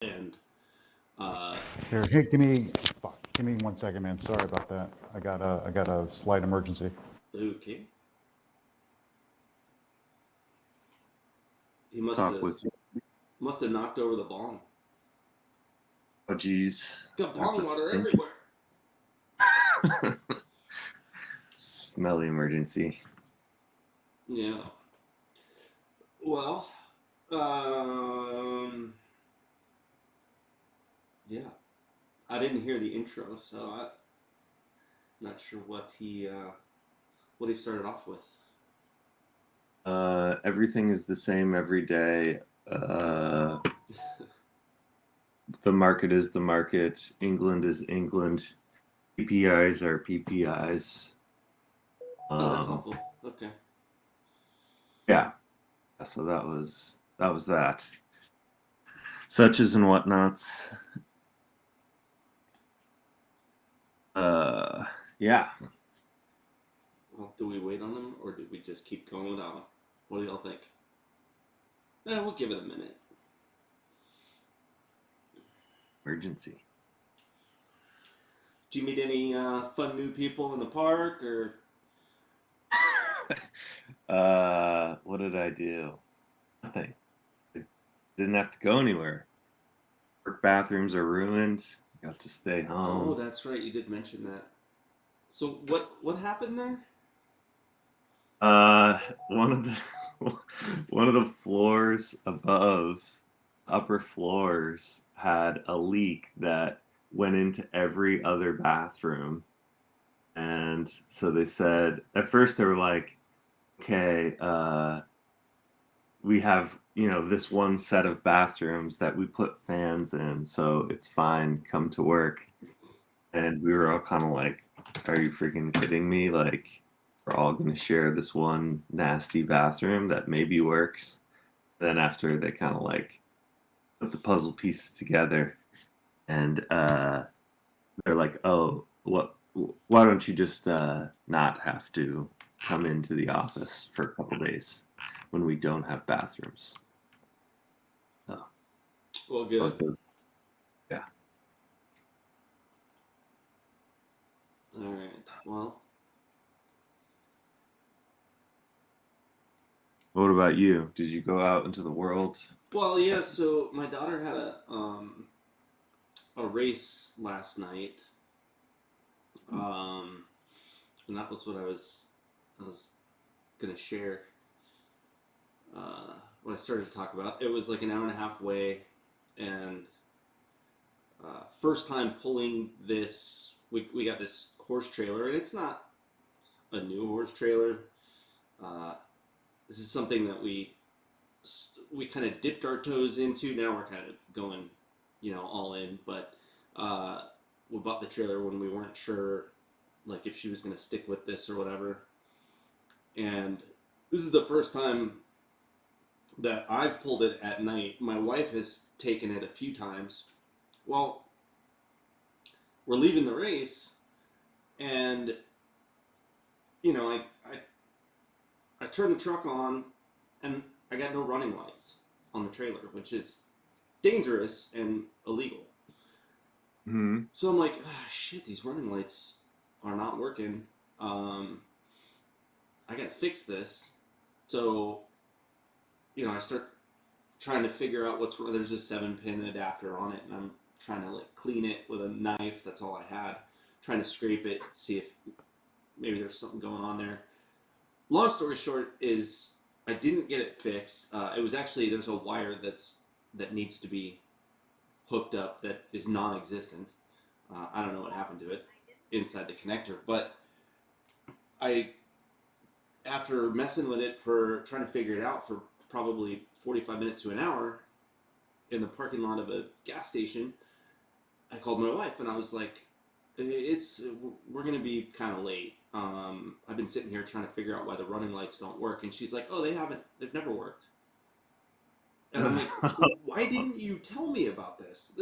And uh, Here, hey, give me 1 second, man. Sorry about that. I got a slight emergency. okay, he Talk with you. must have knocked over the bong. Oh, geez. Got That's bong a water stinky, everywhere. smelly emergency. Yeah. Well, um, yeah. I didn't hear the intro, so I'm not sure what he started off with. Everything is the same every day. Uh, the market is the market. England is England. PPIs are PPIs. Oh, that's Um, helpful. Okay. yeah. So that was that. Suches and whatnots. Uh, yeah. Well, do we wait on them or do we just keep going without them? What do y'all think? We'll give it a minute. Emergency. Did you meet any fun new people in the park or? What did I do? Nothing. I didn't have to go anywhere. Work bathrooms are ruined. Got to stay Oh, home. that's right. You did mention that. So what happened there? Uh, one of the one of the floors above, upper floors, had a leak that went into every other bathroom. And so they said, at first they were like, okay, we have, this one set of bathrooms that we put fans in, so it's fine, come to work. And we were all kind of like, are you freaking kidding me? Like, we're all going to share this one nasty bathroom that maybe works. Then after they kind of like put the puzzle pieces together, and they're like, oh, what? Why don't you just not have to come into the office for a couple days when we don't have bathrooms? So Well, that good. was those. Yeah. All right. Well, What about you? Did you go out into the world? yeah. So my daughter had a race last night, um, and that was what I was gonna share. When I started to talk about it was like an hour and a half away, and first time pulling this. We got this horse trailer, and it's not a new horse trailer. Uh, this is something that we kind of dipped our toes into. Now we're kind of going, all in. But uh, we bought the trailer when we weren't sure, like if she was going to stick with this or whatever. And this is the first time that I've pulled it at night. My wife has taken it a few times. Well, we're leaving the race, and I turned the truck on, and I got no running lights on the trailer, which is dangerous and illegal. Hmm. So I'm like, shit, these running lights are not working. Um, I gotta fix this. So, I start trying to figure out what's wrong. There's a 7-pin adapter on it, and I'm trying to like clean it with a knife. That's all I had. Trying to scrape it, see if maybe there's something going on there. Long story short is I didn't get it fixed. It was actually there's a wire that needs to be hooked up that is non-existent. I don't know what happened to it inside the connector, but I after messing with it for trying to figure it out for probably 45 minutes to an hour in the parking lot of a gas station, I called my wife and I was like, "It's we're gonna be kind of late. I've been sitting here trying to figure out why the running lights don't work." And she's like, "Oh, they've never worked." And I'm like, "Why didn't you tell me about this?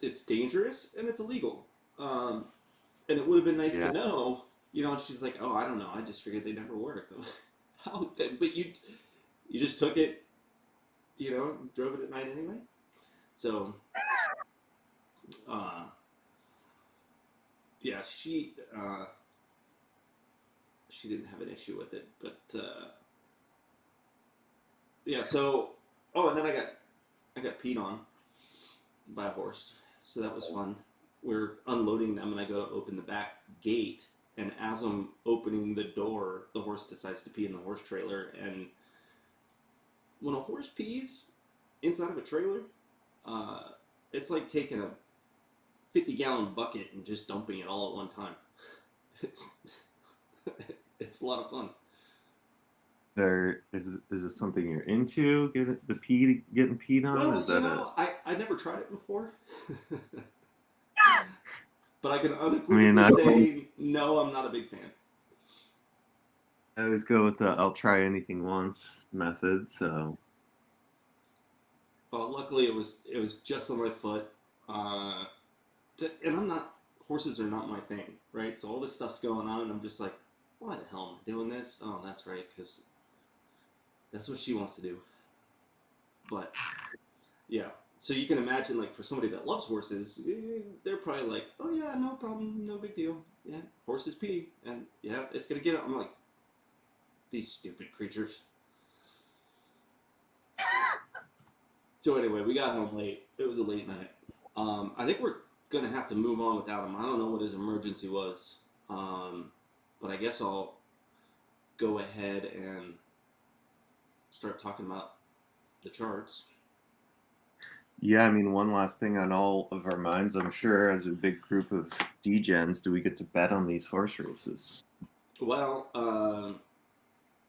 It's dangerous and it's illegal. Um, and it would have been nice to Yeah. know." And she's like, "Oh, I don't know. I just figured they never worked." How? But you just took it, drove it at night anyway. So, yeah, she didn't have an issue with it, but yeah. So, oh, and then I got peed on by a horse, so that was fun. We're unloading them, and I go to open the back gate, and as I'm opening the door, the horse decides to pee in the horse trailer. And when a horse pees inside of a trailer, it's like taking a 50-gallon bucket and just dumping it all at one time. It's it's a lot of fun. Is this something you're into? Getting peed on? Well, Is that I never tried it before, but I can I unequivocally say no. I'm not a big fan. I always go with the "I'll try anything once" method. So But luckily, it was just on my foot, and I'm not. Horses are not my thing, right? So all this stuff's going on, and I'm just like, why the hell am I doing this? Oh, that's right, because that's what she wants to do. But yeah, so you can imagine, like, for somebody that loves horses, they're probably like, oh yeah, no problem, no big deal. Yeah, horses pee, and yeah, it's gonna get it. I'm like, these stupid creatures. So anyway, we got home late. It was a late night. I think we're gonna have to move on without him. I don't know what his emergency was, but I guess I'll go ahead and start talking about the charts. yeah, I mean, one last thing on all of our minds, I'm sure, as a big group of degens, do we get to bet on these horse races? Well,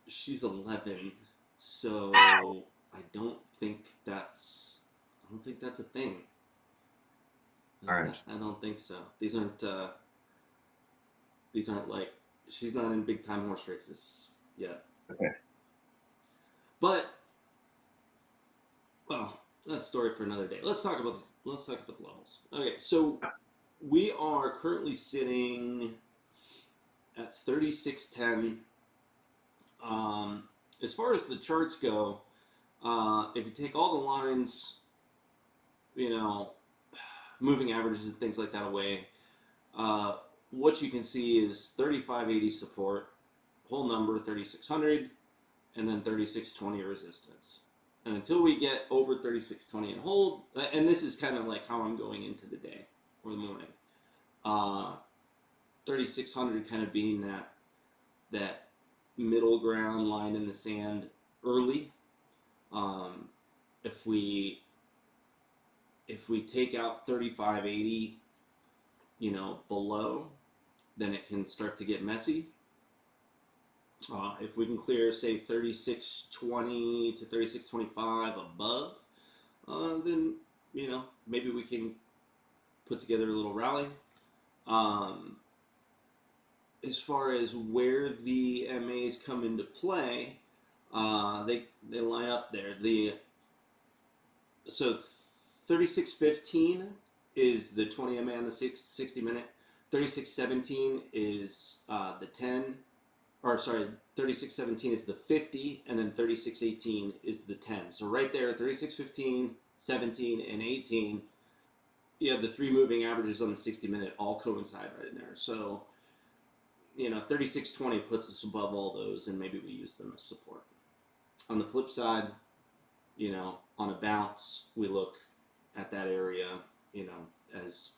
she's 11, so I don't think that's a thing. All right. I don't think so. These aren't like, she's not in big time horse races yet. Okay. But well, that's a story for another day. Let's talk about this. Let's talk about the levels. Okay, so we are currently sitting at 3610. As far as the charts go, if you take all the lines, you know, moving averages and things like that away, what you can see is 3580 support, whole number 3600, and then 3620 resistance. And until we get over 3620 and hold, and this is kind of like how I'm going into the day or the morning, 3600 kind of being that middle ground line in the sand early. If we take out 3580, you know, below, then it can start to get messy. If we can clear, say, 3620 to 3625 above, then, you know, maybe we can put together a little rally. As far as where the MAs come into play, they line up there. So 3615 is the 20 MA on the 60 minute. 3617 is the 10. Or sorry, 3617 is the 50, and then 3618 is the 10. So right there, 3615, 17, and 18, you have the three moving averages on the 60 minute all coincide right in there. So, you know, 3620 puts us above all those, and maybe we use them as support. On the flip side, you know, on a bounce, we look at that area, you know, as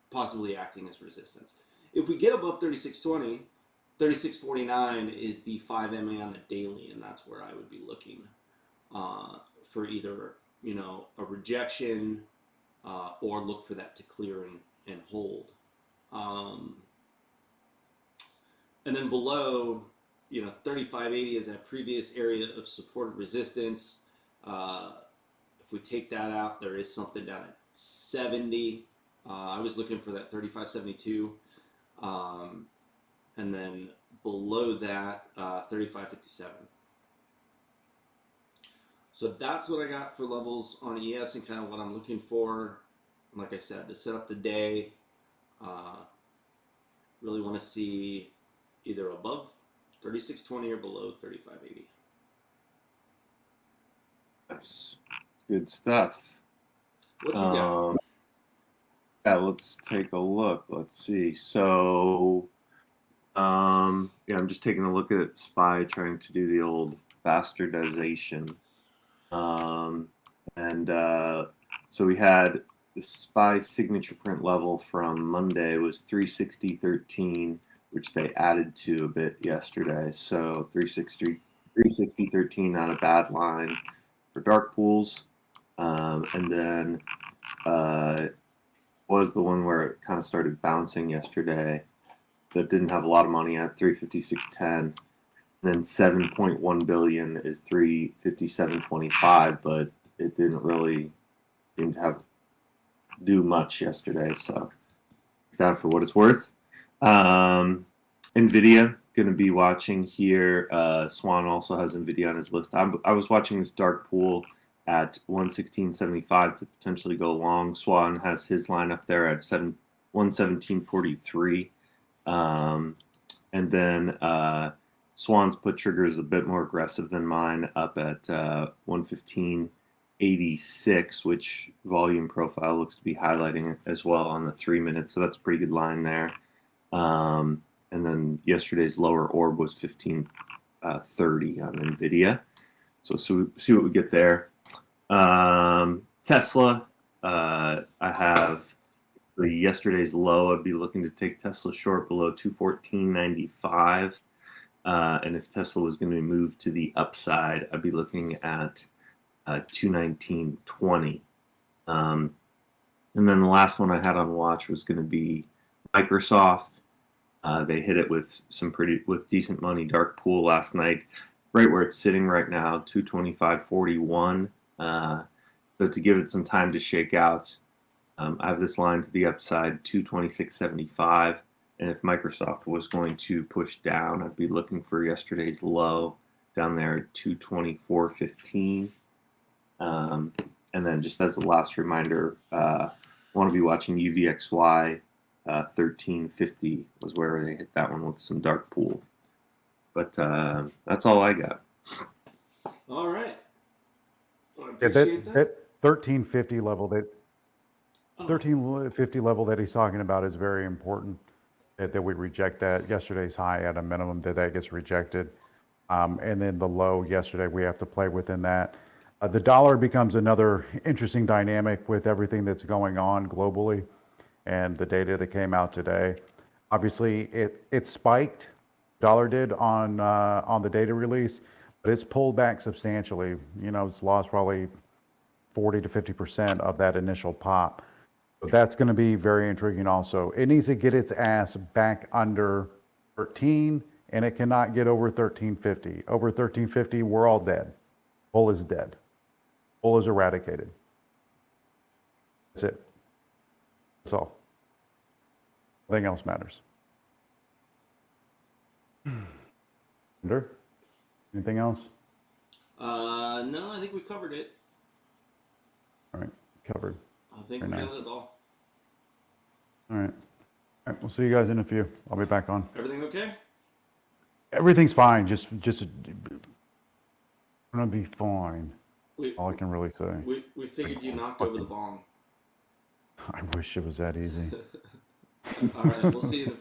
possibly acting as resistance. If we get above 3620, 3649 is the 5 MA on the daily, and that's where I would be looking for either, you know, a rejection or look for that to clear and hold. And then below, you know, 3580 is that previous area of supported resistance. If we take that out, there is something down at 70. I was looking for that 3572. And then below that, 3557. So that's what I got for levels on ES and kind of what I'm looking for. Like I said, to set up the day, really want to see either above 3620 or below 3580. That's good stuff. What you got? Yeah, let's take a look. Let's see. So, yeah, I'm just taking a look at SPY, trying to do the old bastardization. And so we had the SPY signature print level from Monday was 360.13, which they added to a bit yesterday. So 360.13, not a bad line for dark pools. And then was the one where it kind of started bouncing yesterday that didn't have a lot of money at 356.10. Then 7.1 billion is 357.25, but it didn't really seem to have do much yesterday. So that for what it's worth. Nvidia going to be watching here. Swan also has Nvidia on his list. I was watching this dark pool at 116.75 to potentially go long. Swan has his line up there at 117.43. And then Swan's put triggers a bit more aggressive than mine, up at 115.86, which volume profile looks to be highlighting as well on the 3 minutes. So that's a pretty good line there. And then yesterday's lower orb was 15.30 on Nvidia. So see what we get there. Tesla, I have the yesterday's low. I'd be looking to take Tesla short below 214.95. And if Tesla was going to move to the upside, I'd be looking at 219.20. And then the last one I had on watch was going to be Microsoft. They hit it with decent money dark pool last night, right where it's sitting right now, 225.41. So to give it some time to shake out, I have this line to the upside, 226.75. And if Microsoft was going to push down, I'd be looking for yesterday's low down there at 224.15. And then just as a last reminder, I want to be watching UVXY. 1350 was where they hit that one with some dark pool. But that's all I got. All right. Well, I Yeah, appreciate that 1350 level, that 1350 level that he's talking about is very important. That we reject that. Yesterday's high at a minimum that gets rejected, and then the low yesterday we have to play within that. The dollar becomes another interesting dynamic with everything that's going on globally, and the data that came out today. Obviously, it spiked. Dollar did on the data release, but it's pulled back substantially. You know, it's lost probably 40 to 50% of that initial pop. So that's going to be very intriguing also. It needs to get its ass back under 13, and it cannot get over 1350. Over 1350, we're all dead. Bull is dead. Bull is eradicated. That's it. That's all. Nothing else matters. Under? Anything else? No, I think we covered it. All right, covered. I think Very we nice. got it all. All right. All right, we'll see you guys in a few. I'll be back on. Everything okay? Everything's fine. Just gonna be fine. We, All I can really say. we figured you knocked over the bong. I wish it was that easy. All right, we'll see you in a